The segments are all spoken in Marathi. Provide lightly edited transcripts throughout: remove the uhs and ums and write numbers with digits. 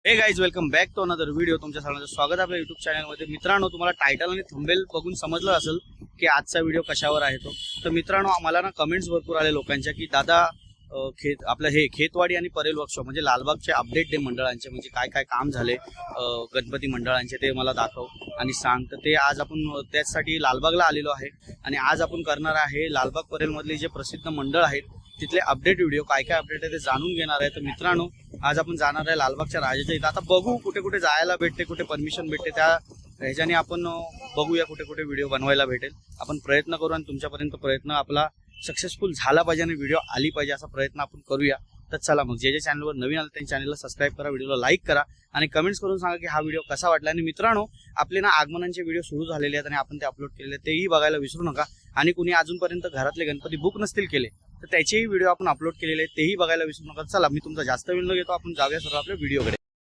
हे guys welcome back to another video. तुमच्या सगळ्यांचं स्वागत आहे आपल्या युट्यूब चॅनलमध्ये. मित्रांनो, तुम्हाला टायटल आणि थंबनेल बघून समजलं असेल की आजचा व्हिडिओ कशावर आहे तो. तर मित्रांनो, आम्हाला ना कमेंट्स भरपूर आले लोकांच्या की दादा आपलं हे खेतवाडी आणि परेल वर्कशॉप म्हणजे लालबागचे अपडेट दे मंडळांचे, म्हणजे काय काय काम झाले गणपती मंडळांचे ते मला दाखव आणि सांग. तर ते आज आपण त्याचसाठी लालबागला आलेलो आहे आणि आज आपण करणार आहे लालबाग परेलमधले जे प्रसिद्ध मंडळ आहेत तिथले अपडेट व्हिडिओ. काय काय अपडेट आहे ते जाणून घेणार आहे. तर मित्रांनो, आज आपण जाणार आहे लालबागच्या राजाच्या इथं. आता बघू कुठे कुठे जायला भेटते, कुठे परमिशन भेटते, त्या ह्याच्याने आपण बघूया कुठे कुठे व्हिडिओ बनवायला भेटेल. आपण प्रयत्न करू आणि तुमच्यापर्यंत प्रयत्न आपला सक्सेसफुल झाला पाहिजे आणि व्हिडिओ आली पाहिजे असा प्रयत्न आपण करूया. तर चला मग, जे चॅनलवर नवीन आलं त्यांच्या चॅनलला सबस्क्राईब करा, व्हिडिओला लाईक करा आणि कमेंट्स करून सांगा की हा व्हिडिओ कसा वाटला. आणि मित्रांनो, आपले ना आगमनांचे व्हिडिओ सुरू झालेले आहेत आणि आपण ते अपलोड केलेले आहेत, तेही बघायला विसरू नका. आणि कुणी अजूनपर्यंत घरातले गणपती बुक नसतील केले तर त्याचेही व्हिडिओ आपण अपलोड केलेले आहेत, तेही बघायला विसरू नका. चला, मी तुमचा जास्त वेळ न घेतो, आपण जाऊया सर्व आपल्या व्हिडिओकडे.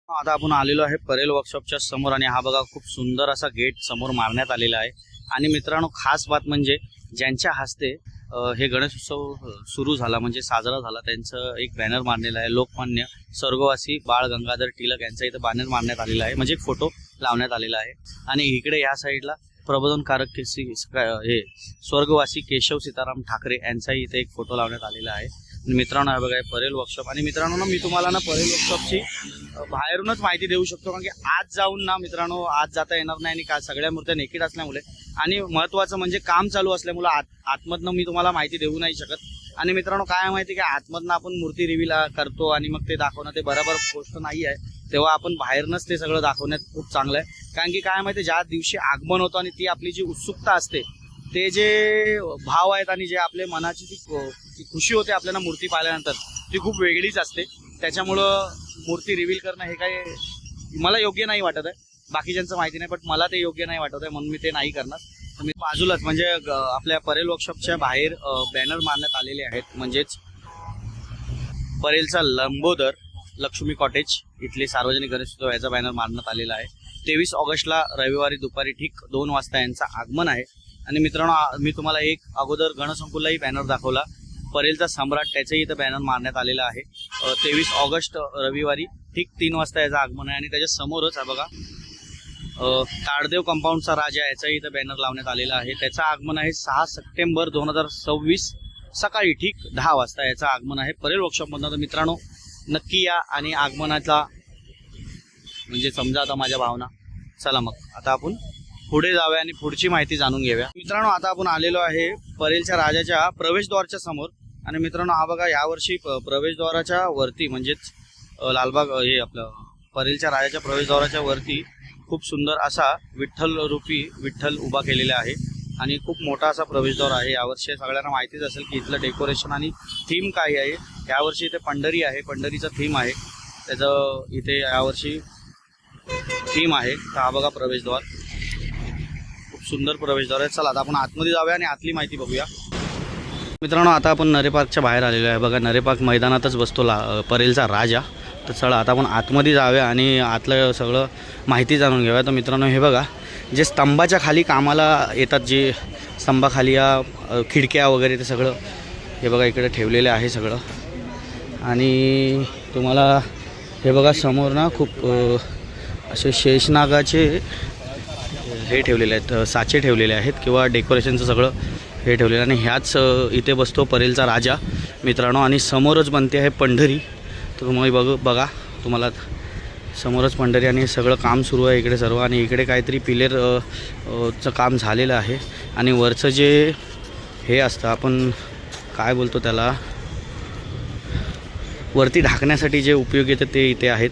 आता आपण आलेलो आहे परेल वर्कशॉपच्या समोर आणि हा बघा खूप सुंदर असा गेट समोर मारण्यात आलेला आहे. आणि मित्रांनो, खास बात म्हणजे ज्यांच्या हस्ते हे गणेश उत्सव सुरू झाला म्हणजे साजरा झाला त्यांचं एक बॅनर मारलेला आहे. लोकमान्य स्वर्गवासी बाळ गंगाधर टिळक यांचा इथं बॅनर मारण्यात आलेला आहे, म्हणजे एक फोटो लावण्यात आलेला आहे. आणि इकडे या साईडला प्रबोधनकारक हे स्वर्गवासी केशव सीताराम ठाकरे यांचाही इथे एक फोटो लावण्यात आलेला आहे. मित्रांनो, हे बघा परेल वर्कशॉप. आणि मित्रांनो ना, मी तुम्हाला ना परेल वर्कशॉपची बाहेरूनच माहिती देऊ शकतो, कारण की आज जाऊन ना मित्रांनो आज जाता येणार नाही आणि का सगळ्या मूर्त्या नेकीड असल्यामुळे आणि महत्त्वाचं म्हणजे काम चालू असल्यामुळे आतमधनं मी तुम्हाला माहिती देऊ नाही शकत. आणि मित्रांनो, काय माहिती की आतमधनं आपण मूर्ती रिव्हील करतो आणि मग ते दाखवणं ते बरोबर गोष्ट नाही आहे. तेव्हा आपण बाहेरनंच ते सगळं दाखवण्यात खूप चांगलं आहे. कारण की काय माहिती, ज्या दिवशी आगमन होतं आणि ती आपली जी उत्सुकता असते, ते जे भाव आहेत आणि जे आपले मनाची ती खुशी होते आपल्याला मूर्ती पाहिल्यानंतर, ती खूप वेगळीच असते. त्याच्यामुळं मूर्ती रिव्हील करणं हे काय मला योग्य नाही वाटत आहे. बाकीच्यांचं माहिती नाही, पण मला ते योग्य नाही वाटत आहे, म्हणून मी ते नाही करणार. तर मी बाजूलाच म्हणजे आपल्या परेल वर्कशॉपच्या बाहेर बॅनर मारण्यात आलेले आहेत, म्हणजेच परेलचा लंबोदर लक्ष्मी कॉटेज इथले सार्वजनिक गणेशोत्सव याचा बॅनर मारण्यात आलेला आहे. 23 ऑगस्टला रविवारी दुपारी ठीक 2 वाजता यांचं आगमन आहे. आणि मित्रांनो, मी तुम्हाला एक अगोदर गणसंकुललाही बॅनर दाखवला, परेलचा सम्राट, त्याचंही इथं बॅनर मारण्यात आलेला आहे. 23 ऑगस्ट रविवारी ठीक 3 वाजता याचं आगमन आहे. आणि त्याच्या समोरच हा बघा ताडदेव कंपाऊंडचा राजा, याचाही इथं बॅनर लावण्यात आलेला आहे. त्याचं आगमन आहे 6 सप्टेंबर 2026 सकाळी ठीक 10 वाजता याचं आगमन आहे परेल वर्कशॉपमधनं. तर मित्रांनो, नक्की या आणि आगमनाचा म्हणजे समजा आता माझ्या भावना. चला मग, आता आपण पुढे जाऊया आणि पुढची माहिती जाणून घेऊया. मित्रांनो, आता आपण आलेलो आहे परेलच्या राजाच्या प्रवेशद्वाराच्या समोर. आणि मित्रांनो, हा बघा यावर्षी प्रवेशद्वाराच्या वरती म्हणजेच लालबाग हे आपलं परेलच्या राजाच्या प्रवेशद्वाराच्या वरती खूप सुंदर असा विठ्ठल उभा केलेला आहे आणि खूप मोठा असा प्रवेशद्वार आहे. यावर्षी सगळ्यांना माहितीच असेल की इथलं डेकोरेशन आणि थीम काय आहे. यावर्षी इथे पंढरी आहे, पंढरीचा थीम आहे त्याचं इथे यावर्षी थीम आहे. तर हा बघा प्रवेशद्वार, खूप सुंदर प्रवेशद्वार आहे. चला, आता आपण आतमध्ये जाऊया आणि आतली माहिती बघूया. मित्रांनो, आता आपण नरे पार्कच्या बाहेर आलेलो आहे. बघा, नरे पार्क मैदानातच बसतो परेलचा राजा. तर चला, आता आपण आतमध्ये जाऊया आणि आतलं सगळं माहिती जाणून घेऊया. तर मित्रांनो, हे बघा जे स्तंभाच्या खाली कामाला येतात, जे स्तंभाखाली या खिडक्या वगैरे ते सगळं हे बघा इकडे ठेवलेलं आहे सगळं. आणि तुम्हाला हे बघा समोर ना खूप असे शेषनागाचे हे ठेवलेले आहेत, साचे ठेवलेले आहेत किंवा डेकोरेशनचं सगळं हे ठेवलेलं. आणि ह्याच इथे बसतो परेलचा राजा मित्रांनो. आणि समोरच बनते आहे पंढरी. तर तुम्ही बघा तुम्हाला समोरच पंढरी आणि सगळं काम सुरू आहे इकडे सर्व. आणि इकडे काहीतरी पिलेरचं काम झालेलं आहे. आणि वरचं जे हे असतं, आपण काय बोलतो त्याला, वरती ढाकण्यासाठी जे उपयोग येतं ते इथे आहेत.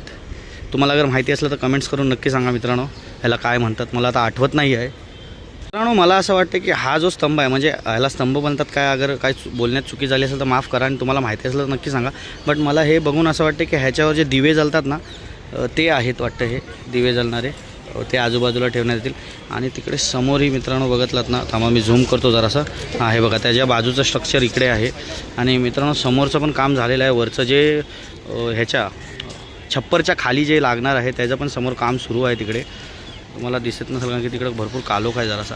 तुम्हाला अगर माहिती असलं तर कमेंट्स करून नक्की सांगा मित्रांनो, ह्याला काय म्हणतात, मला आता आठवत नाही आहे. मित्रांनो, मला असं वाटतं की हा जो स्तंभ आहे, म्हणजे ह्याला स्तंभ बनतात काय, अगर काय बोलण्यात चुकी झाली असेल तर माफ करा आणि तुम्हाला माहिती असलं तर नक्की सांगा. बट मला हे बघून असं वाटतं की ह्याच्यावर जे दिवे जळतात ना ते आहेत वाटतं, हे दिवे जळणारे ते आजूबाजूला ठेवण्यात येतील. आणि तिकडे समोरही मित्रांनो बघितलात ना, थांबा मी झूम करतो जरासं. हा, हे बघा त्याच्या बाजूचं स्ट्रक्चर इकडे आहे. आणि मित्रांनो, समोरचं पण काम झालेलं आहे. वरचं जे ह्याच्या छप्परच्या खाली जे लागणार आहे त्याचं पण समोर काम सुरू आहे. तिकडे तुम्हाला दिसत नसेल कारण की तिकडे भरपूर कालोख आहे जरासा.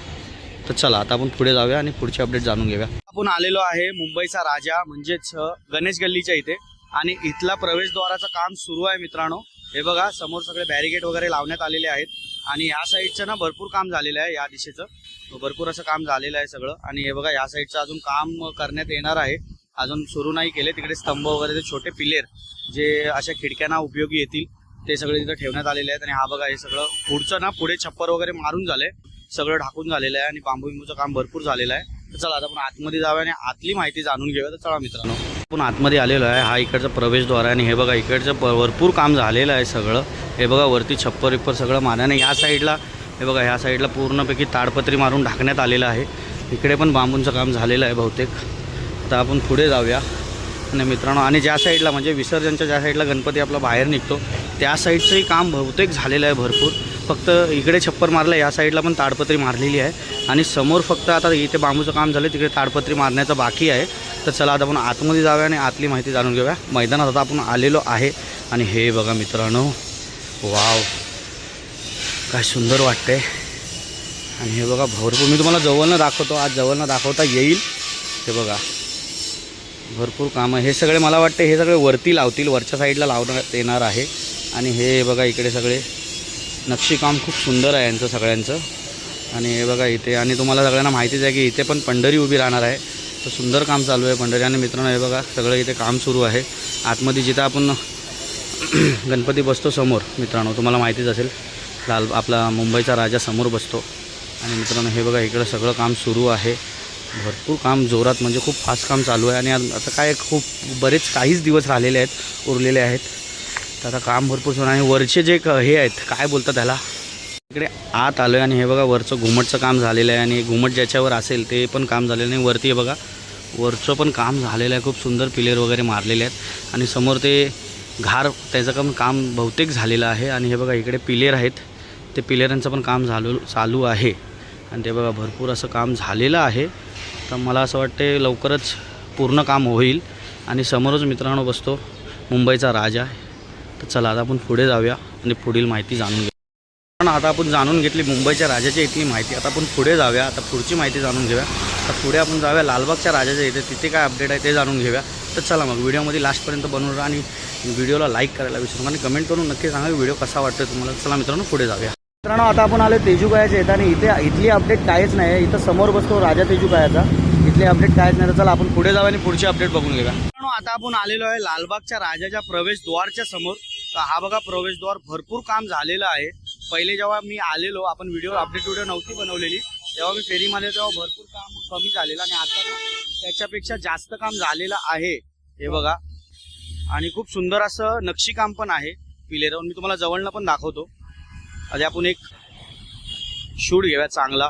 तर चला, आता आपण पुढे जाऊया आणि पुढचे अपडेट जाणून घेऊया. आपण आलेलो आहे मुंबईचा राजा म्हणजेच गणेश गल्लीच्या इथे. आणि इथला प्रवेशद्वाराचं काम सुरू आहे मित्रांनो. हे बघा समोर सगळे बॅरिकेड वगैरे लावण्यात आलेले आहेत आणि या साईडचं ना भरपूर काम झालेलं आहे, या दिशेचं भरपूर असं काम झालेलं आहे सगळं. आणि हे बघा या साईडचं अजून काम करण्यात येणार आहे, अजून सुरू नाही केले. तिकडे स्तंभ वगैरे ते छोटे पिलेर जे अशा खिडक्यांना उपयोगी येतील ते सगळे तिथं ठेवण्यात आलेले आहेत. आणि हा बघा हे सगळं पुढचं ना पुढे छप्पर वगैरे मारून झालंय, सगळं ढाकून झालेलं आहे आणि बांबू बिंबूचं काम भरपूर झालेलं आहे. तर चला आता आपण आतमध्ये जाऊया आणि आतली माहिती जाणून घेऊया. तर चला मित्रांनो, आपण आतमध्ये आलेलो आहे. हा इकडचा प्रवेशद्वार आहे आणि हे बघा इकडचं भरपूर काम झालेलं आहे सगळं. हे बघा वरती छप्पर विप्पर सगळं मारण्याने या साईडला हे बघा ह्या साईडला पूर्णपैकी ताडपत्री मारून ढाकण्यात आलेलं आहे. इकडे पण बांबूंचं काम झालेलं आहे बहुतेक. आता आपण पुढे जाऊया आणि मित्रांनो, आणि ज्या साईडला म्हणजे विसर्जनच्या ज्या साईडला गणपती आपला बाहेर निघतो त्या साईडचंही काम बहुतेक झालेलं आहे भरपूर. फक्त इकडे छप्पर मारलं, या साईडला पण ताडपत्री मारलेली आहे आणि समोर फक्त आता इथे बांबूचं काम झालं, तिकडे ताडपत्री मारण्याचं बाकी आहे. तर चला आता आपण आतमध्ये जाऊया आणि आतली माहिती जाणून घेऊया. मैदानात आता आपण आलेलो आहे आणि हे बघा मित्रांनो, वाव काय सुंदर वाटतंय. आणि हे बघा भरपूर, मी तुम्हाला जवळनं दाखवतो, आज जवळनं दाखवता येईल. हे बघा भरपूर कामं, हे सगळे मला वाटतं हे सगळे वरती लावतील, वरच्या साईडला लावण्यात येणार आहे. आणि हे बघा इकडे सगळे नक्षीकाम खूप सुंदर आहे यांचं सगळ्यांचं. आणि हे बघा इथे, आणि तुम्हाला सगळ्यांना माहितीच आहे की इथे पण पंढरी उभी राहणार आहे. तर सुंदर काम चालू आहे पंढरी. आणि मित्रांनो हे बघा सगळं इथे काम सुरू आहे आतमध्ये, जिथं आपण गणपती बसतो समोर. मित्रांनो तुम्हाला माहितीच असेल, आपला मुंबईचा राजा समोर बसतो. आणि मित्रांनो हे बघा इकडं सगळं काम सुरू आहे, भरपूर काम जोरात, म्हणजे खूप फास्ट काम चालू आहे. आणि आता काय खूप काहीच दिवस राहिलेले आहेत, उरलेले आहेत. तर आता काम भरपूर सुरू आहे. आणि वरचे जे हे आहेत काय बोलतात त्याला, इकडे आत आलो आहे आणि हे बघा वरचं घुमटचं काम झालेलं आहे. आणि घुमट ज्याच्यावर असेल ते पण काम झालेलं नाही. वरती हे बघा वरचं पण काम झालेलं आहे, खूप सुंदर पिलेर वगैरे मारलेले आहेत. आणि समोर ते घार त्याचं काम बहुतेक झालेलं आहे. आणि हे बघा इकडे पिलेर आहेत, ते पिलेरांचं पण काम चालू आहे. आणि ते बघा भरपूर असं काम झालेलं आहे. तर मला असं वाटते लवकरच पूर्ण काम होईल. आणि समोरच मित्रांनो बसतो मुंबईचा राजा. तर चला आता आपण पुढे जाऊया आणि पुढील माहिती जाणून घेऊया. पण आता आपण जाणून घेतली मुंबईच्या राजाची इथली माहिती, आता आपण पुढे जाऊया, आता पुढची माहिती जाणून घेऊया. तर पुढे आपण जाऊया लालबागच्या राजाच्या इथे, तिथे काय अपडेट आहे ते जाणून घेऊया. तर चला मग व्हिडिओमध्ये लास्टपर्यंत बनवून राहा आणि व्हिडिओला लाईक करायला विसरू आणि कमेंट करून नक्की सांगा व्हिडिओ कसा वाटतो तुम्हाला. चला मित्रांनो पुढे जाऊया. मित्रांनो आता आपण आलो तेजूकायाच्या इथं आणि इथली अपडेट काहीच नाही आहे. इथं समोर बसतो राजा तेजूकायाचा, इथले अपडेट काहीच नाही. तर चला आपण पुढे जाऊया आणि पुढची अपडेट बघून घेऊया. मित्रांनो आता आपण आलेलो आहे लालबागच्या राजाच्या प्रवेशद्वारच्या समोर. तर हा बघा प्रवेशद्वार, भरपूर काम झालेलं आहे. पहिले जेव्हा मी आलेलो, आपण अपडेट व्हिडिओ नव्हती बनवलेली, तेव्हा मी फेरीमध्ये तेव्हा भरपूर काम कमी झालेलं आणि आता त्याच्यापेक्षा जास्त काम झालेलं आहे. हे बघा, आणि खूप सुंदर असं नक्षीकाम पण आहे पिलेरवर. मी तुम्हाला जवळनं पण दाखवतो. आधी आपण एक शूट घेऊया चांगला.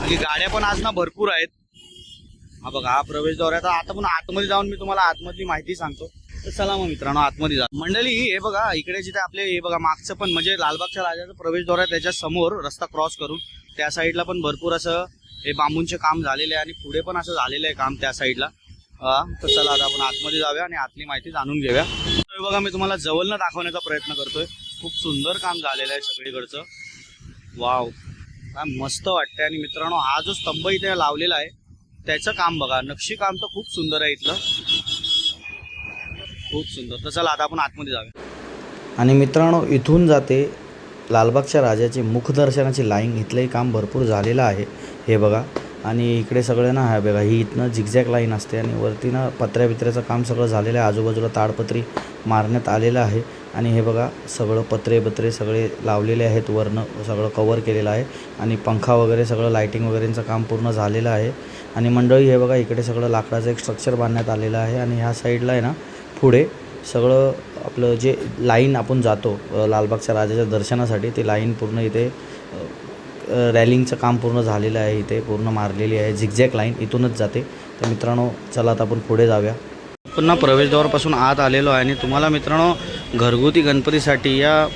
आणि गाड्या पण आज ना भरपूर आहेत. हा बघा हा प्रवेशद्वार आहे. आता पण आतमध्ये जाऊन मी तुम्हाला आतमधली माहिती सांगतो. तर चला मग मित्रांनो आतमध्ये जा. मंडळी हे बघा इकडे जिथे आपले हे बघा मागचं पण म्हणजे लालबागच्या राजाचं प्रवेशद्वार आहे, त्याच्या समोर रस्ता क्रॉस करून त्या साईडला पण भरपूर असं हे बांबूंचे काम झालेले आहे आणि पुढे पण असं झालेलं आहे काम त्या साईडला. तर चला आता आपण आतमध्ये जाऊया आणि आतली माहिती जाणून घेऊया. हे बघा मी तुम्हाला जवळनं दाखवण्याचा प्रयत्न करतोय. खूप सुंदर काम झालेलं आहे सगळीकडचं. वाव काय मस्त वाटतंय. आणि मित्रांनो हा जो स्तंभ इथे लावलेला आहे त्याचं काम बघा, नक्षी काम तर खूप सुंदर आहे इथलं, खूप सुंदर. तर चला आता आपण आतमध्ये जाऊया. आणि मित्रांनो इथून जाते लालबागच्या राजाची मुखदर्शनाची लाईन. इथलंही काम भरपूर झालेलं आहे हे बघा. आणि इकडे सगळं ना हा बघा ही इथनं झिगझॅग लाईन असते आणि वरती ना पत्र्याचं काम सगळं झालेलं आहे. आजूबाजूला ताडपत्री मारण्यात आलेलं आहे. आणि हे बघा सगळं पत्रे सगळे लावलेले आहेत, वरनं सगळं कवर केलेलं आहे. आणि पंखा वगैरे सगळं लाईटिंग वगैरेंचं काम पूर्ण झालेलं आहे. आणि मंडळी हे बघा इकडे सगळं लाकडाचं एक स्ट्रक्चर बांधण्यात आलेलं आहे. आणि ह्या साईडला आहे ना पुढे सगळं आपलं जे लाईन आपण जातो लालबागच्या राजाच्या दर्शनासाठी, ते लाईन पूर्ण इथे रॅलिंगचं काम पूर्ण झालेलं आहे. इथे पूर्ण मारलेली आहे झिगझॅग लाईन, इथूनच जाते. तर मित्रांनो चला आता आपण पुढे जाऊया. पुन्हा प्रवेशद्वारापासून आत आलेलो आहे आणि तुम्हाला मित्रांनो घरगुती गणपतीसाठी या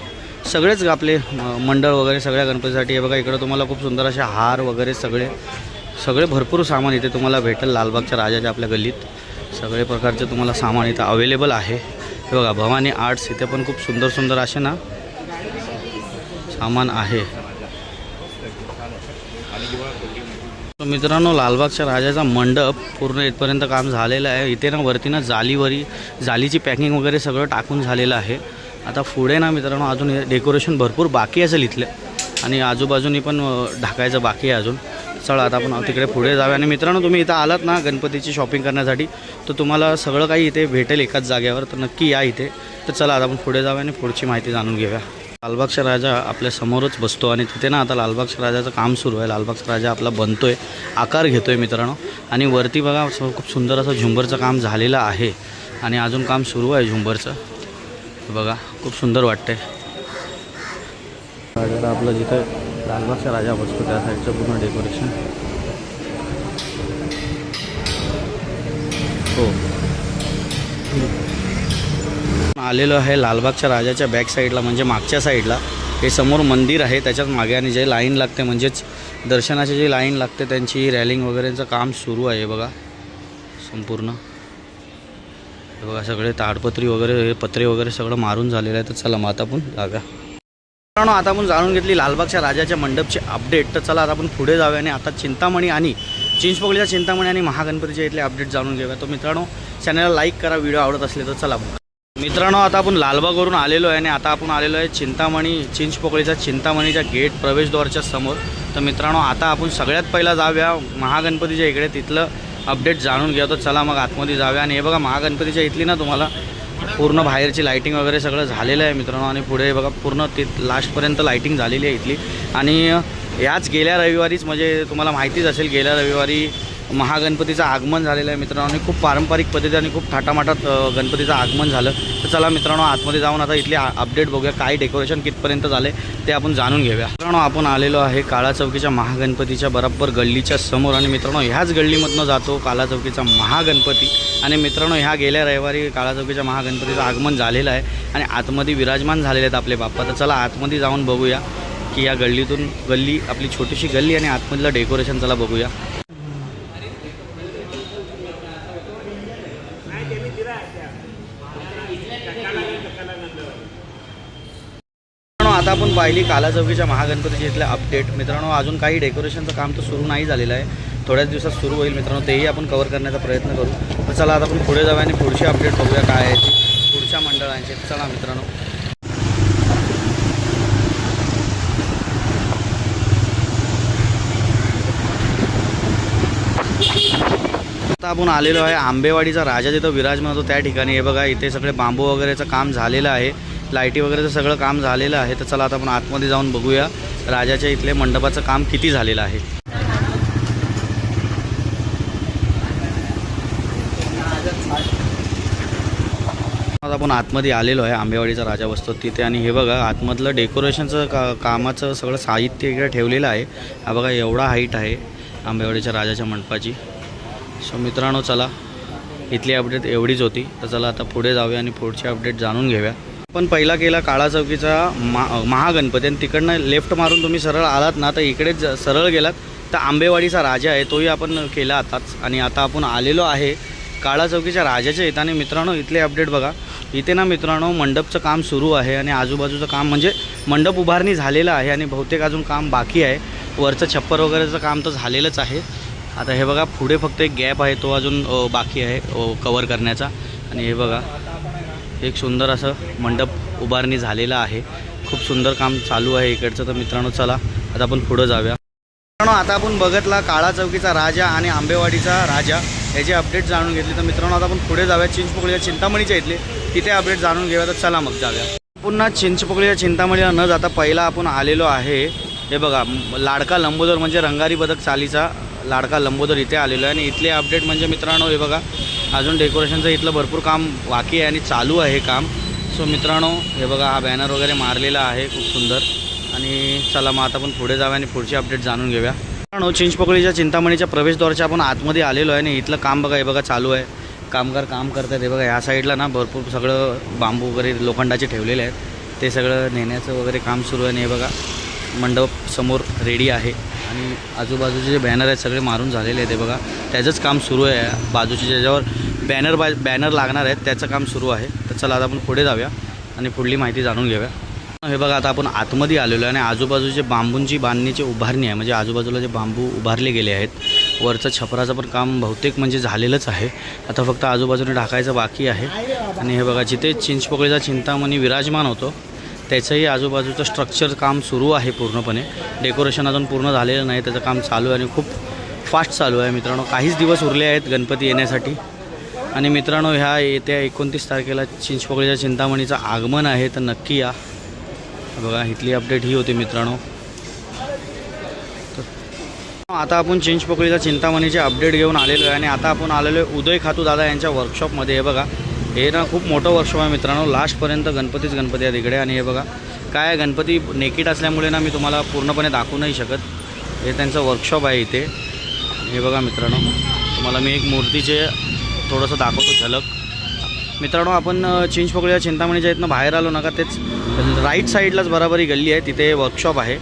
सगळेच आपले मंडळ वगैरे सगळ्या गणपतीसाठी हे बघा इकडं तुम्हाला खूप सुंदर असे हार वगैरे सगळे भरपूर सामान इथे तुम्हाला भेटेल. लालबागच्या राजाच्या आपल्या गल्लीत सगळे प्रकारचे तुम्हाला सामान इथं अवेलेबल आहे. हे बघा भवानी आर्ट्स, इथे पण खूप सुंदर असे ना सामान आहे. मित्रांनो लालबागच्या राजाचा मंडप पूर्ण इथपर्यंत काम झालेलं आहे. इथे ना वरती ना जालीची पॅकिंग वगैरे सगळं टाकून झालेलं आहे. आता पुढे ना मित्रांनो अजून डेकोरेशन भरपूर बाकी असेल इथले आणि आजूबाजूनी पण ढाकायचं बाकी आहे अजून. चला आता आपण तिकडे पुढे जाऊया. आणि मित्रांनो तुम्ही इथं आलात ना गणपतीची शॉपिंग करण्यासाठी तर तुम्हाला सगळं काही इथे भेटेल एकाच जागेवर, तर नक्की या इथे. तर चला आता आपण पुढे जाऊया आणि पुढची माहिती जाणून घेऊया. लालबागचा राजा आपल्या समोरच बसतो आणि तिथे ना आता लालबागच्या राजाचं काम सुरू आहे. लालबागचा राजा आपला बनतोय, आकार घेतोय मित्रांनो. आणि वरती बघा खूप सुंदर असं झुंबरचं काम झालेलं आहे आणि अजून काम सुरू आहे झुंबरचं. बघा खूप सुंदर वाटतंय. राजाला आपलं जिथं लालबागचा राजा बसतो त्या साईडचं पूर्ण डेकोरेशन. हो आलेलो आहे लालबागच्या राजाच्या बॅक साईडला म्हणजे मागच्या साईडला. हे समोर मंदिर आहे त्याच्याच मागे आणि जे लाईन लागते म्हणजेच दर्शनाची जी लाईन लागते त्यांची रॅलिंग वगैरेचं काम सुरू आहे बघा संपूर्ण. हे बघा सगळे ताडपत्री वगैरे हे पत्रे वगैरे सगळं मारून झालेलं आहे. तर चला मग आता आपण जाऊया. मित्रांनो आता आपण जाणून घेतली लालबागच्या राजाच्या मंडपची अपडेट. तर चला आता आपण पुढे जाऊया आणि आता चिंतामणी आणि चिंचपोकळीच्या चिंतामणी आणि महागणपतीच्या इथले अपडेट जाणून घेऊया. तर मित्रांनो चॅनलला लाईक करा व्हिडिओ आवडत असले तर. चला मित्रांनो आता आपण लालबागवरून आलेलो आहे आणि आता आपण आलेलो आहे चिंचपोकळीचा चिंतामणीच्या गेट प्रवेशद्वारच्या समोर. तर मित्रांनो आता आपण सगळ्यात पहिला जाऊया महागणपतीच्या इकडे, तिथलं अपडेट जाणून घ्या. तर चला मग आतमध्ये जाऊया. आणि हे बघा महागणपतीच्या इथली ना तुम्हाला पूर्ण बाहेरची लाईटिंग वगैरे सगळं झालेलं आहे मित्रांनो. आणि पुढे बघा पूर्ण ती लास्टपर्यंत लाईटिंग झालेली आहे इथली. आणि याच गेल्या रविवारीच म्हणजे तुम्हाला माहितीच असेल गेल्या रविवारी महागणपतीचं आगमन झालेलं आहे मित्रांनो. आणि खूप पारंपरिक पद्धतीने आणि खूप थाटामाटात गणपतीचं आगमन झालं. तर चला मित्रांनो आतमध्ये जाऊन आता इथले अपडेट बघूया, काय डेकोरेशन कितपर्यंत झाले ते आपण जाणून घेऊया. मित्रांनो आपण आलेलो आहे काळा चौकीच्या महागणपतीच्या बरोबर गल्लीच्या समोर. आणि मित्रांनो ह्याच गल्लीमधनं जातो काळा चौकीचा महागणपती. आणि मित्रांनो ह्या गेल्या रविवारी काळा चौकीच्या महागणपतीचं आगमन झालेलं आहे आणि आतमध्ये विराजमान झालेले आहेत आपले बाप्पा. तर चला आतमध्ये जाऊन बघूया की या गल्लीतून गल्ली आपली छोटीशी गल्ली आणि आतमधलं डेकोरेशन चला बघूया. आता आपण पाहिली काला चौकीच्या महागणपतीच्या इथले अपडेट. मित्रांनो अजून काही डेकोरेशनचं काम तर सुरू नाही झालेलं आहे, थोड्याच दिवसात सुरू होईल मित्रांनो. तेही आपण कव्हर करण्याचा प्रयत्न करू. तर चला आता आपण पुढे जाऊया आणि पुढची अपडेट बघूया काय आहे ती पुढच्या मंडळांची. चला मित्रांनो आता आपण आलेलो आहे आंबेवाडीचा राजा जिथं विराजमान होतो त्या ठिकाणी. हे बघा इथे सगळे बांबू वगैरेचं काम झालेलं आहे, लाईटी वगैरेचं सगळं काम झालेलं आहे. तर चला आता आपण आतमध्ये जाऊन बघूया राजाच्या इथले मंडपाचं काम किती झालेलं आहे. आता आपण आतमध्ये आलेलो आहे आंबेवाडीचा राजा बसतो तिथे. आणि हे बघा आतमधलं डेकोरेशनचं कामाचं सगळं साहित्य इकडे ठेवलेलं आहे. हा बघा एवढा हाईट आहे आंबेवाडीच्या राजाच्या मंडपाची. सो मित्रांनो चला इथली अपडेट एवढीच होती. तर चला आता पुढे जाऊया आणि पुढची अपडेट जाणून घेऊया. आपण पहिला केला काळा चौकीचा महागणपती आणि तिकडनं लेफ्ट मारून तुम्ही सरळ आलात ना तर इकडेच सरळ गेलात तर आंबेवाडीचा राजा आहे तोही आपण केला आताच. आणि आता आपण आलेलो आहे काळा चौकीच्या राजाच्या इथं. आणि मित्रांनो इथले अपडेट बघा इथे ना मित्रांनो मंडपचं काम सुरू आहे आणि आजूबाजूचं काम म्हणजे मंडप उभारणी झालेलं आहे आणि बहुतेक अजून काम बाकी आहे. वरचं छप्पर वगैरेचं काम तर झालेलंच आहे. आता हे बघा पुढे फक्त एक गॅप आहे तो अजून बाकी आहे कवर करण्याचा. आणि हे बघा एक सुंदर असं मंडप उभारणी झालेलं आहे, खूप सुंदर काम चालू आहे इकडचं. तर मित्रांनो चला आता आपण पुढं जाऊया. मित्रांनो आता आपण बघितला काळा चौकीचा राजा आणि आंबेवाडीचा राजा याची अपडेट जाणून घेतली. तर मित्रांनो आता आपण पुढे जाऊया चिंचपोकळीच्या चिंतामणीच्या इथले, तिथे अपडेट जाणून घेऊया. तर चला मग जाऊया. पुन्हा चिंचपोकळीच्या चिंतामणीला न जाता पहिला आपण आलेलो आहे हे बघा लाडका लंबोदर म्हणजे रंगारी बदक चालीचा लाडका लंबोदर इथे आलेलो आहे. आणि इथले अपडेट म्हणजे मित्रांनो हे बघा अजून डेकोरेशनचं इथलं भरपूर काम बाकी आहे आणि चालू आहे काम. सो मित्रांनो हे बघा हा बॅनर वगैरे मारलेला आहे खूप सुंदर. आणि चला मग आता आपण पुढे जाऊया आणि पुढची अपडेट जाणून घेऊया. मित्रांनो चिंचपोकळीच्या चिंतामणीच्या प्रवेशद्वाराच्या आपण आतमध्ये आलेलो आहे आणि इथलं काम बघा हे बघा चालू आहे, कामगार काम करतात. हे बघा ह्या साईडला ना भरपूर सगळं बांबू वगैरे लोखंडाचे ठेवलेले आहेत ते सगळं नेण्याचं वगैरे काम सुरू आहे. आणि हे बघा मंडप समोर रेडी आहे आणि आजूबाजूचे जे बॅनर आहेत सगळे मारून झालेले आहेत. हे बघा त्याचंच काम सुरू आहे, बाजूचे ज्याच्यावर बॅनर लागणार आहेत त्याचं काम सुरू आहे. तर चला आता आपण पुढे जाऊया आणि पुढली माहिती जाणून घेऊया. हे बघा आता आपण आतमध्ये आलेलो आहे आणि आजूबाजूचे बांबूंची बांधणीची उभारणी आहे म्हणजे आजूबाजूला जे बांबू उभारले गेले आहेत. वरचं छपराचं पण काम बहुतेक म्हणजे झालेलंच आहे, आता फक्त आजूबाजूने ढाकायचं बाकी आहे. आणि हे बघा जिथे चिंचपोकळीचा चिंतामणी विराजमान होतो त्याचंही आजूबाजूचं स्ट्रक्चर काम सुरू आहे पूर्णपणे. डेकोरेशन अजून पूर्ण झालेलं नाही, त्याचं काम चालू आहे आणि खूप फास्ट चालू आहे मित्रांनो. काहीच दिवस उरले आहेत गणपती येण्यासाठी. आणि मित्रांनो ह्या येत्या 29 तारखेला चिंचपोकळीच्या चिंतामणीचं आगमन आहे, तर नक्की या. बघा इथली अपडेट ही होती मित्रांनो. आता आपण चिंचपोकळीच्या चिंतामणीचे अपडेट घेऊन आलेलो आहे आणि आता आपण आलेलो आहे उदय खातू दादा यांच्या वर्कशॉपमध्ये. हे बघा हे ना खूप मोठं वर्कशॉप आहे मित्रांनो. लास्टपर्यंत गणपती आहे तिकडे. आणि हे बघा काय गणपती नेकीट असल्यामुळे ना मी तुम्हाला पूर्णपणे दाखवू नाही शकत. हे त्यांचं वर्कशॉप आहे इथे. हे बघा मित्रांनो तुम्हाला मी एक मूर्तीचे थोडंसं दाखवतो झलक. मित्रांनो आपण चिंचपोकळीच्या चिंतामणीच्या इथनं बाहेर आलो नका, तेच राईट साईडलाच बराबरी गल्ली आहे, तिथे वर्कशॉप आहे.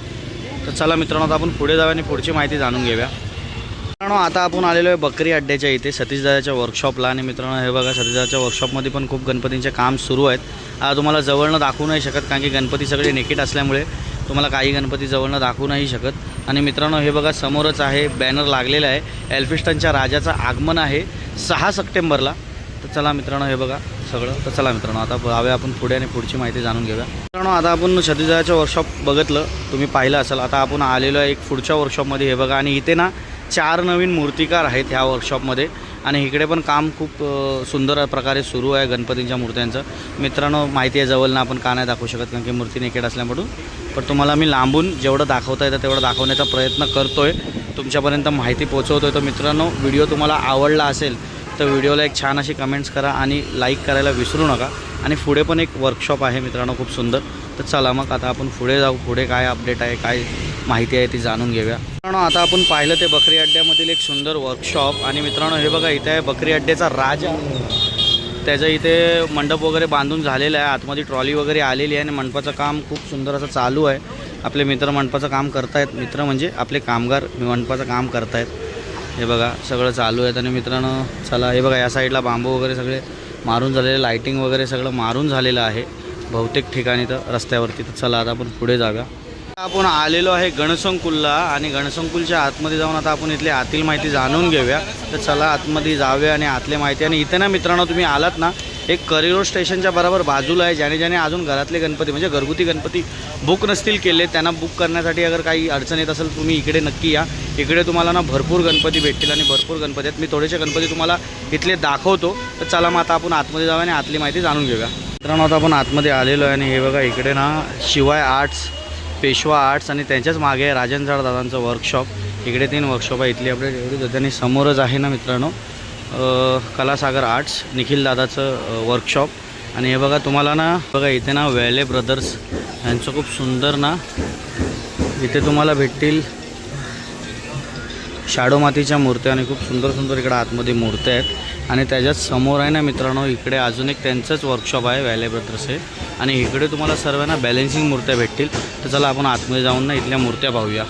तर चला मित्रांनो आता आपण पुढे जाऊया आणि पुढची माहिती जाणून घेऊया. मित्रांनो आता आपण आलेलो आहे बकरी अड्ड्याच्या इथे सतीशदादाच्या वर्कशॉपला. आणि मित्रांनो हे बघा सतीशदादाच्या वर्कशॉपमध्ये पण खूप गणपतींचे काम सुरू आहेत. आता तुम्हाला जवळनं दाखवू नाही शकत कारण की गणपती सगळे नेकेट असल्यामुळे तुम्हाला काही गणपती जवळनं दाखवू नाही शकत. आणि मित्रांनो हे बघा समोरच आहे बॅनर लागलेला आहे, एल्फिस्टनच्या राजाचं आगमन आहे 6 सप्टेंबरला. तर चला मित्रांनो हे बघा सगळं. तर चला मित्रांनो आता जाऊया आपण पुढे आणि पुढची माहिती जाणून घेऊया. मित्रांनो आता आपण सतीशदादाचं वर्कशॉप बघितलं, तुम्ही पाहिलं असेल. आता आपण आलेलो आहे एक पुढच्या वर्कशॉपमध्ये. हे बघा आणि इथे ना 4 नवीन मूर्तिकार आहेत ह्या वर्कशॉपमध्ये. आणि इकडे पण काम खूप सुंदर प्रकारे सुरू आहे गणपतींच्या मूर्त्यांचं. मित्रांनो माहिती आहे जवळनं आपण का नाही दाखवू शकत कारण की मूर्ती नेकेड असल्यामुळे, पण तुम्हाला मी लांबून जेवढं दाखवता येतं तेवढं दाखवण्याचा प्रयत्न करतो आहे, तुमच्यापर्यंत माहिती पोहोचवतो आहे. तर मित्रांनो व्हिडिओ तुम्हाला आवडला असेल तर व्हिडिओला एक छान अशी कमेंट्स करा आणि लाईक करायला विसरू नका. आणि पुढे पण एक वर्कशॉप आहे मित्रांनो खूप सुंदर. तर चला मग आता आपण पुढे जाऊ, पुढे काय अपडेट आहे काय माहिती आहे ती जाणून घेऊया. मित्रांनो आता आपण पाहिलं ते बकरी अड्ड्यामधील एक सुंदर वर्कशॉप. आणि मित्रांनो हे बघा इथे आहे बकरी अड्ड्याचा राजा. त्याचं इथे मंडप वगैरे बांधून झालेलं आहे, आतमध्ये ट्रॉली वगैरे आलेली आहे आणि मंडपाचं काम खूप सुंदर असं चालू आहे. आपले मित्र मंडपाचं काम करतायत, मित्र म्हणजे आपले कामगार मंडपाचं काम करतायत. हे बघा सगळं चालू आहे. आणि मित्रांनो चला हे बघा या साईडला बांबू वगैरे सगळे मारून झालेले, लाईटिंग वगैरे सगळं मारून झालेलं आहे बहुतेक ठिकाणी तर रस्त्यावरती. तर चला आता आपण पुढे जाऊया. आपण आलेलो आहे गणसंकुलला आणि गणसंकुलच्या आतमध्ये जाऊन आता आपण इथली आतील माहिती जाणून घेऊया. तर चला आतमध्ये जाऊया आणि आतली माहिती. आणि इथे ना मित्रांनो तुम्ही आलात ना एक करिरोड स्टेशनच्या बरोबर बाजूला आहे. ज्याने अजून घरातले गणपती म्हणजे घरगुती गणपती बुक नसतील केले त्यांना बुक करण्यासाठी अगर काही अडचण येत असेल तुम्ही इकडे नक्की या. इकडे तुम्हाला ना भरपूर गणपती भेटतील आणि भरपूर गणपती आहेत. मी थोडेसे गणपती तुम्हाला इथले दाखवतो. तर चला मग आता आपण आतमध्ये जाऊया आणि आतली माहिती जाणून घेऊया. मित्रांनो आता आपण आतमध्ये आलेलो आहे आणि हे बघा इकडे ना शिवाय आर्ट्स, पेशवा आर्ट्स आणि त्यांच्याच मागे आहे राजन झाड दादांचं वर्कशॉप. इकडे 3 वर्कशॉप आहे. इथली अपडेट एवढीच होती. आणि समोरच आहे ना मित्रांनो कलासागर आर्ट्स निखिल दादाचं वर्कशॉप. आणि हे बघा तुम्हाला ना बघा इथे ना वेले ब्रदर्स यांचं खूप सुंदर ना इथे तुम्हाला भेटतील शाडो मातीच्या मूर्त्या आणि खूप सुंदर सुंदर इकडे आतमध्ये मूर्त्या आहेत. आणि त्याच्याच समोर आहे ना मित्रांनो इकडे अजून एक त्यांचंच वर्कशॉप आहे वेले ब्रदर्स आहे. आणि इकडे तुम्हाला सर्वांना बॅलेन्सिंग मूर्त्या भेटतील. तर चला आपण आतमध्ये जाऊन ना इथल्या मूर्त्या पाहूया.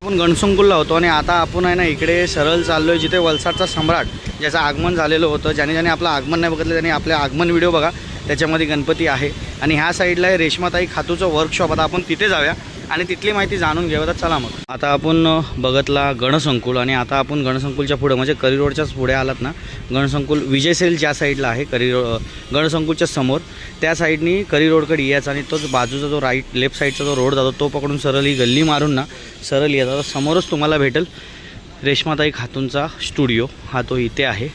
आपण गणसंकुलला होतो आणि आता आपण आहे ना इकडे सरळ चाललो आहे जिथे वलसाडचा सम्राट ज्याचं आगमन झालेलं होतं. ज्याने आपलं आगमन नाही बघितलं त्याने आपले आगमन व्हिडिओ बघा, त्याच्यामध्ये गणपती आहे. आणि ह्या साईडला आहे रेश्माताई खातूचं वर्कशॉप. आता आपण तिथे जाऊया आणि तिथली माहिती जाणून घेऊया. तर चला मग. आता आपण बघतला गणसंकुल आणि आता आपण गणसंकुलच्या पुढे म्हणजे करी रोडच्याच पुढे आलात ना, गणसंकुल विजय सेल ज्या साईडला आहे गणसंकुलच्या समोर त्या साईडनी करी रोडकडे यायचं आणि तोच बाजूचा जो लेफ्ट साईडचा जो रोड जातो तो पकडून सरळ ही गल्ली मारून ना सरळ यायचा. समोरच तुम्हाला भेटेल रेश्माताई खातूंचा स्टुडिओ. हा तो इथे आहे.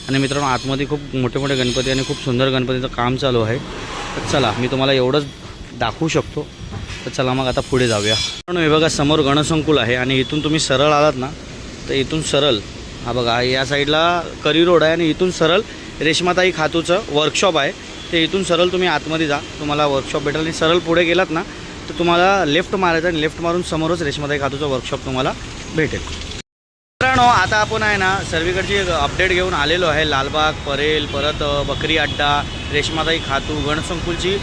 आणि मित्रांनो आतमध्ये खूप मोठे मोठे गणपती आणि खूप सुंदर गणपतीचं काम चालू आहे. तर चला मी तुम्हाला एवढंच दाखवू शकतो. तर चला मग आता पुढे जाऊया. मित्रांनो हे बघा समोर गणसंकुल आहे आणि इथून तुम्ही सरळ आलात ना तर इथून सरळ हा बघा या साईडला करी रोड आहे आणि इथून सरळ रेश्माताई खातूचं वर्कशॉप आहे. ते इथून सरळ तुम्ही आतमध्ये जा, तुम्हाला वर्कशॉप भेटेल. आणि सरळ पुढे गेलात ना तर तुम्हाला लेफ्ट मारायचं आणि लेफ्ट मारून समोरच रेश्माताई खातूचं वर्कशॉप तुम्हाला भेटेल. मित्रांनो आता आपण आहे ना सर्वीकडची अपडेट घेऊन आलेलो आहे. लालबाग, परेल, परत बकरी अड्डा, रेश्माताई खातू, गणसंकुलची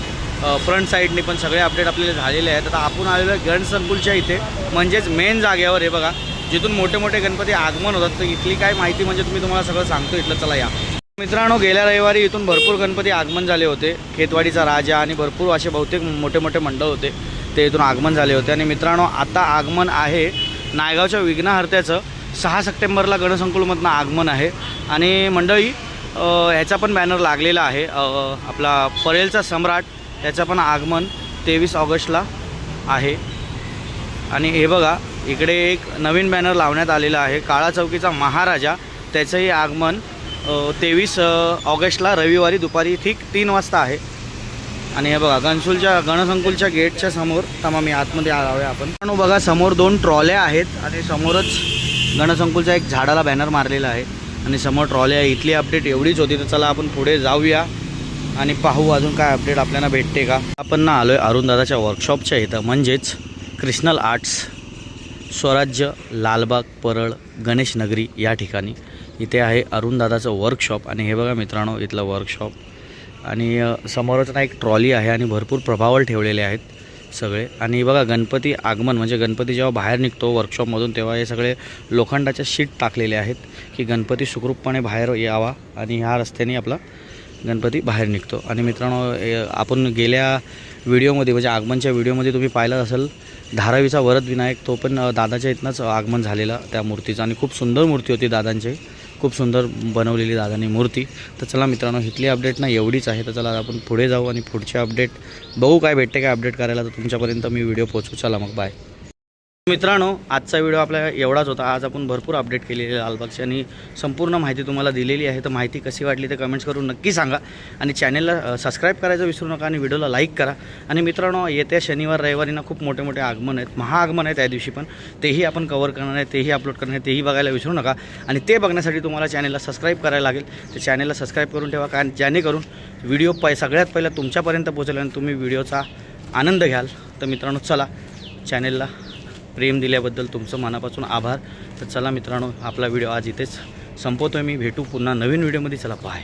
फ्रंट साईडने पण सगळे अपडेट आपल्याला झालेले आहेत. आता आपण आलेलो आहे गणसंकुलच्या इथे म्हणजेच मेन जागेवर. हे बघा जिथून मोठे मोठे गणपती आगमन होतात. तर इथली काय माहिती म्हणजे तुम्हाला सगळं सांगतो इथलं. चला या. मित्रांनो गेल्या रविवारी इथून भरपूर गणपती आगमन झाले होते. खेतवाडीचा राजा आणि भरपूर असे बहुतेक मोठे मोठे मंडळ होते ते इथून आगमन झाले होते. आणि मित्रांनो आता आगमन आहे नायगावच्या विघ्नहर्त्याचं. 6 सप्टेंबरला गणसंकुलमधनं आगमन आहे. आणि मंडळी ह्याचा पण बॅनर लागलेला आहे आपला परेलचा सम्राट त्याचं पण आगमन 23 ऑगस्टला आहे. आणि हे बघा इकडे एक नवीन बॅनर लावण्यात आलेला आहे काळा चौकीचा महाराजा, त्याचंही आगमन 23 ऑगस्टला रविवारी दुपारी ठीक 3 वाजता आहे. आणि हे बघा गणसंकुलच्या गेटच्या समोर थांबा मी आतमध्ये आलोय आपण. पण बघा समोर 2 ट्रॉल्या आहेत आणि समोरच गणसंकुलच्या एक झाडाला बॅनर मारलेला आहे आणि समोर ट्रॉल्या आहे. इथली अपडेट एवढीच होती. तर चला आपण पुढे जाऊया आणि पाहू अजून काय अपडेट आपल्याला भेटते का. आपण ना आलो आहे अरुणदादाच्या वर्कशॉपच्या इथं म्हणजेच कृष्णल आर्ट्स, स्वराज्य, लालबाग, परळ, गणेश नगरी या ठिकाणी. इथे आहे अरुणदादाचं वर्कशॉप. आणि हे बघा मित्रांनो इथलं वर्कशॉप. आणि समोरच ना एक ट्रॉली आहे आणि भरपूर प्रभावळ ठेवलेले आहेत सगळे. आणि बघा गणपती आगमन म्हणजे गणपती जेव्हा बाहेर निघतो वर्कशॉपमधून तेव्हा हे सगळे लोखंडाच्या शीट टाकलेले आहेत की गणपती सुखरूपपणे बाहेर यावा आणि ह्या रस्त्याने आपला गणपती बाहेर निघतो. आणि मित्रांनो आपण गेल्या व्हिडिओमध्ये म्हणजे आगमनच्या व्हिडिओमध्ये तुम्ही पाहिलं असेल धारावीचा वरद विनायक, तो पण दादाच्या इथनंच आगमन झालेला त्या मूर्तीचं. आणि खूप सुंदर मूर्ती होती दादांची, खूप सुंदर बनवलेली दादांनी मूर्ती. तर चला मित्रांनो इथली अपडेट ना एवढीच आहे. तर चला आपण पुढे जाऊ आणि पुढचे अपडेट बघू काय भेटते काय अपडेट करायला. तर तुमच्यापर्यंत मी व्हिडिओ पोहोचू. चला मग बाय. मित्रांनो आजचा व्हिडिओ आपला एवढाच होता. आज आपण भरपूर अपडेट केलेली आहे लालबागची आणि संपूर्ण माहिती तुम्हाला दिलेली आहे. तर माहिती कशी वाटली ते कमेंट्स करून नक्की सांगा. आणि चॅनलला सबस्क्राईब करायचं विसरू नका आणि व्हिडिओला लाईक करा. आणि मित्रांनो येत्या शनिवार रविवारी ना खूप मोठे मोठे आगमन आहेत, महाआगमन आहे त्या दिवशी पण, तेही आपण कव्हर करणार आहे, तेही अपलोड करणार आहे, तेही बघायला विसरू नका. आणि ते बघण्यासाठी तुम्हाला चॅनलला सबस्क्राईब करायला लागेल. तर चॅनलला सबस्क्राईब करून ठेवा कारण जेणेकरून व्हिडिओ सगळ्यात पहिला तुमच्यापर्यंत पोहोचेल आणि तुम्ही व्हिडिओचा आनंद घ्याल. तर मित्रांनो चला चॅनलला प्रेम दिल्याबद्दल तुमचं मनापासून आभार. तर चला मित्रांनो आपला व्हिडिओ आज इथेच संपवतो आहे मी. भेटू पुन्हा नवीन व्हिडिओमध्ये. चला बाय.